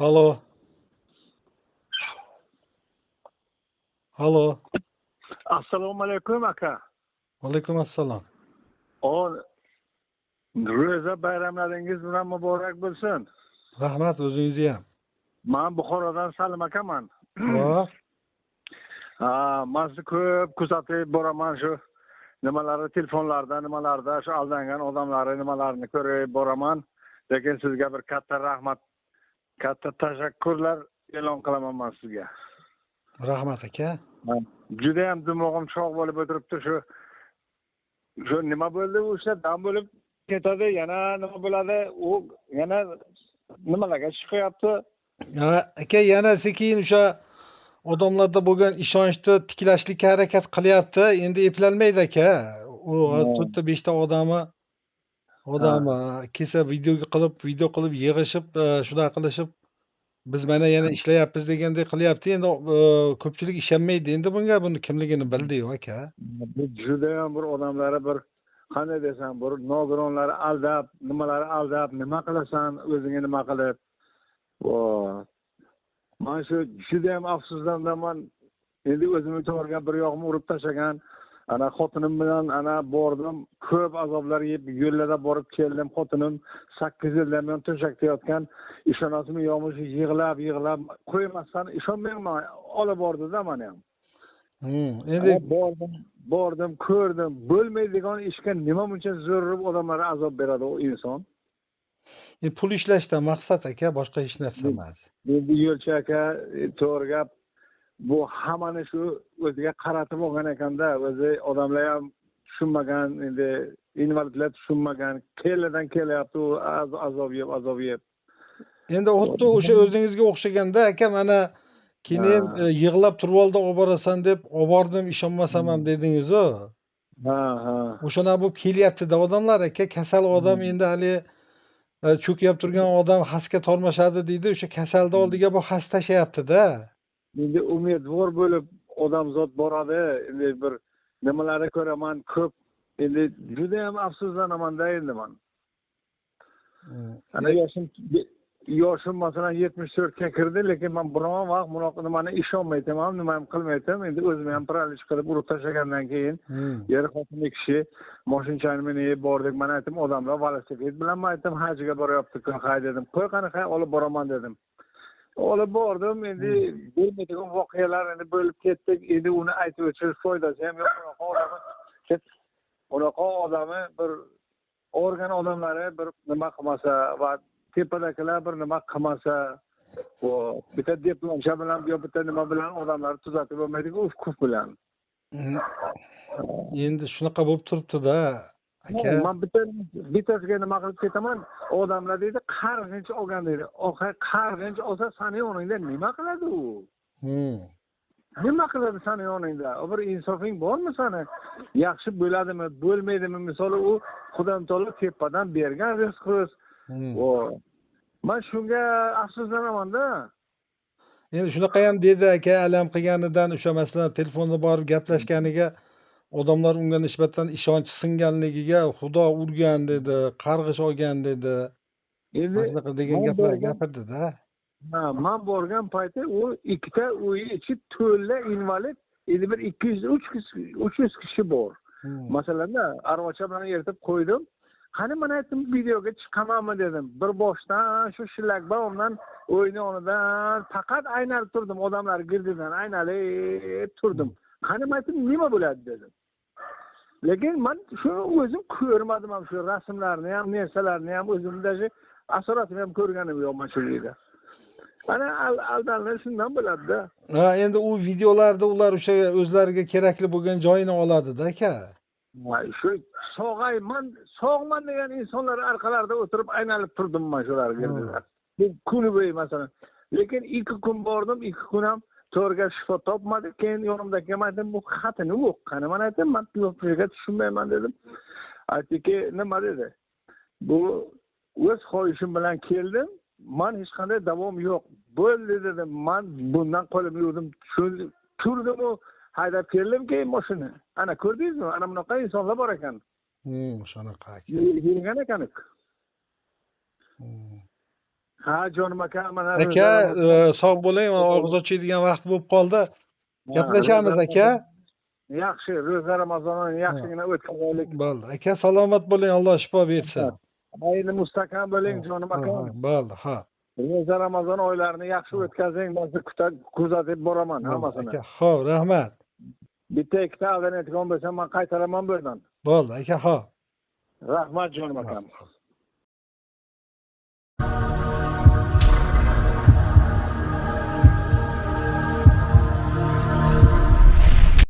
Halo. Halo. Assalomu alaykum aka. Alaykum assalom. Ro'za bayramlaringiz bilan muborak bo'lsin. Rahmat, o'zingizga ham. Men Buxorodan Salim akaman. Xo'p. Men sizni ko'p kuzatib boraman shu nimalarni telefonlarda, nimalarda shu aldangan odamlarni nimalarini ko'rib boraman. Lekin sizga bir katta rahmat, katta tashakkurlar e'lon qilaman men sizga. Rahmat aka. Juda ham dimog'im cho'g' bo'lib o'tiribdi shu nima bo'ldi o'sha dam bo'lib ketadi, yana nima bo'ladi, u yana nimalarga chiqyapti. Aka yana sekin o'sha odamlarda bo'lgan ishonchni tiklashlikka harakat qilyapti. Endi eplanmaydi aka. U 4 ta 5 ta odam kelsa video qilib yig'ishib, shunaqa qilishib biz mana yana ishlayapmiz degandek qilyapti. Endi ko'pchilik ishonmaydi. Endi buni kimligini bildi-yu aka. Juda ham bir odamlari bir qanday desam, bir nogironlar aldab, nima qilasan, o'zingga nima qilib. Men shu juda ham afsuslandim. Endi o'zimni to'g'riga bir yo'qni urib tashlagan. Ana xotinim bilan bordim, ko'p azoblar yeb yo'llarda borib keldim. Xotinim 8 yildan men to'shakda yotgan, ishonasizmi yo'qmi, yig'lab qo'ymasdan ishonmayman, olib bordi-da meni ham. Endi bordim, ko'rdim. Bo'lmaydigan ishga nima buncha zo'rib odamlarga azob beradi u inson? Pul ishlashdan maqsad aka, boshqa hech narsa emas. Endi yo'lchi aka, to'g'ri gap, bu hammani shu o'ziga qaratib olgan ekanda, o'zi odamlar ham tushunmagan, endi invalidlar tushunmagan, keladan kelyapti u azob yeb. Endi xuddi o'sha o'zingizga o'xshaganda aka, mana keyin yig'lab turib oldi, olib borasan deb olib bordim, ishonmasam ham dedingiz-ku. O'shana bo'lib kelyapti-da odamlar aka, kasal odam endi hali cho'kib turgan odam xasga tormashadi deydi, o'sha kasalni oldiga bu xas tashayapti-da. Endi umidvor bo'lib odamzod boradi, endi bir nimalarni ko'raman ko'p. Endi juda ham afsuslanaman-da endi men. Ana yoshim masalan 74 ga kirdi, lekin men biron vaqt bunaqa nimani ishonmaydim, nima ham qilmaydim. Endi o'zim ham paraliz qilib urib tashlagandan keyin xotinli kishi mashinani minib bordik. Men aytdim, odamlar velosiped bilan aytdim, hajga boryapti-ku, hay dedim. Qo'y qani, olib boraman dedim. Olib bordim, endi bo'lmaydigan voqealar endi bo'lib ketdik. Endi uni aytib o'tirish foydasi ham yo'q. Unaqa odamni bir organ odamlari bir nima qilmasa va tepadagilar bir nima qilmasa, bu bitta diplomcha bilan yo bitta nima bilan odamlarni tuzatib bo'lmaydi-ku, uf bilan. Endi shunaqa bo'lib turibdi-da. Aka, men bittasiga nima qilib ketaman, odamlar deydi, qarg'inch olgan deydi. Qarg'inch olsa seni yoningda nima qiladi u? Nima qiladi seni yoningda? Bir insofing bormi seni? Yaxshi bo'ladimi, bo'lmaydimi? Misoli u Xudoim taolo tepadan bergan rizq. Men shunga afsuslanaman-da. Endi shunaqa ham dedi aka, alam qilganidan o'sha masalan telefonda borib gaplashganiga odamlar unga nisbatan ishonch singanligiga Xudo urgan dedi, qarg'ish olgan dedi. Shunaqa degan gaplar gapirdi-da. Men borgan payti u ikkita uyi ichi to'la invalid, endi bir 200-300 kishi bor. Masalan, arvocha bilan eritib qo'ydim. Qani men aytdim, videoga chiqamanmi dedim. Bir boshdan shu shilakbomdan o'yini yonidan faqat aynalib turdim, odamlar girdidan aynalib turdim. Qani men aytdim, nima bo'ladi dedim. Lekin men shuni o'zim ko'rmadim ham, shu rasmlarni ham, narsalarni ham o'zimda asoratini ham ko'rganim yo'q men shu yerda. Ana aldanlar shundan bo'ladi-da. Endi u videolarda ular o'sha o'zlariga kerakli bo'lgan joyini oladi-da aka. Shu sog'man degan insonlar orqalarida o'tirib aynalib turdim men shular yerda. Kuni bo'yi masalan. Lekin 2 kun bordim, 2 kun ham to'g'riga shifo topmadi. Keyin yonimdagi aytdim, bu xatini o'qqani. Men aytdim, men filofga tushunmayman dedim. Aytdiki, nima dedi? Bu o'z xohishim bilan keldim. Men hech qanday davom yo'q. Bo'ldi dedim. Men bundan qo'lim yurdim. Turdim u haydab keldimki mashina. Ana ko'rdingizmi? Ana bunaqa insonlar bor ekan. Shunaqa aka. Yurgan ekan. Ha jonim aka, mana Aka, sog' bo'ling. Mana og'iz ochadigan vaqt bo'lib qoldi. Gaplashamiz aka. Yaxshi, ro'za Ramazonni yaxshigina o'tkazaylik. Bo'ldi. Aka, salomat bo'ling. Alloh shifo bersin. Xayri mustahkam bo'ling jonim aka. Bo'ldi, ha. Ro'za Ramazon oylarini yaxshi o'tkazing. Men kuzatib boraman hammasini. Aka, xo'p, rahmat. Bitta ikkita aldan aytgan bo'lsam, men qaytaraman bu yerdan. Bo'ldi, aka, xo'p. Rahmat jonim akam.